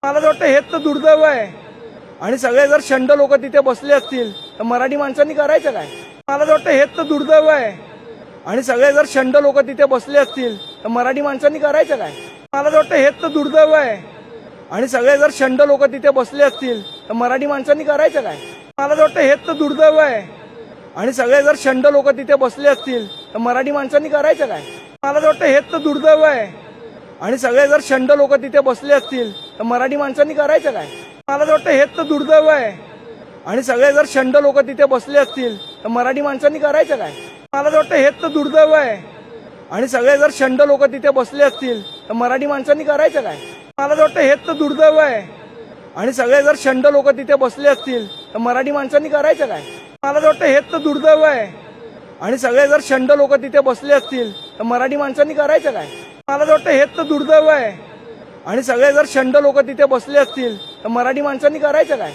मला तर वाटतं हेच तर दुर्दैव आहे आणि सगळे जर शंड लोक तिथे बसले असतील तर मराठी माणसांनी करायचं काय? मला तर वाटतं हेच तर दुर्दैव आहे आणि सगळे जर शंड लोक तिथे बसले असतील तर मराठी माणसांनी करायचं काय? मला तर वाटतं हेच तर दुर्दैव आहे आणि सगळे जर शंड लोक तिथे बसले असतील तर मराठी माणसांनी करायचं काय? मला तर वाटतं हेच तर दुर्दैव आहे आणि सगळे जर शंड लोक तिथे बसले असतील तर मराठी माणसांनी करायचं काय? मला तर वाटतं हेच तर दुर्दैव आहे आणि सगळे जर शंड लोक तिथे बसले असतील तर मराठी माणसांनी करायचं काय? मला तर वाटतं हेच तर दुर्दैव आहे आणि सगळे जर शंड लोक तिथे बसले असतील तर मराठी माणसांनी करायचं काय? मला तर वाटतं हेच तर दुर्दैव आहे आणि सगळे जर शंड लोक तिथे बसले असतील तर मराठी माणसांनी करायचं काय? मला तर वाटतं हेच तर दुर्दैव आहे आणि सगळे जर शंड लोक तिथे बसले असतील तर मराठी माणसांनी करायचं काय? मला तर वाटतं हेच तर दुर्दैव आहे आणि सगळे जर शंड लोक तिथे बसले असतील तर मराठी माणसांनी करायचं काय? मला तर वाटतं हेच तर दुर्दैव आहे आणि सगळे जर शंड लोक तिथे बसले असतील तर मराठी माणसांनी करायचं काय?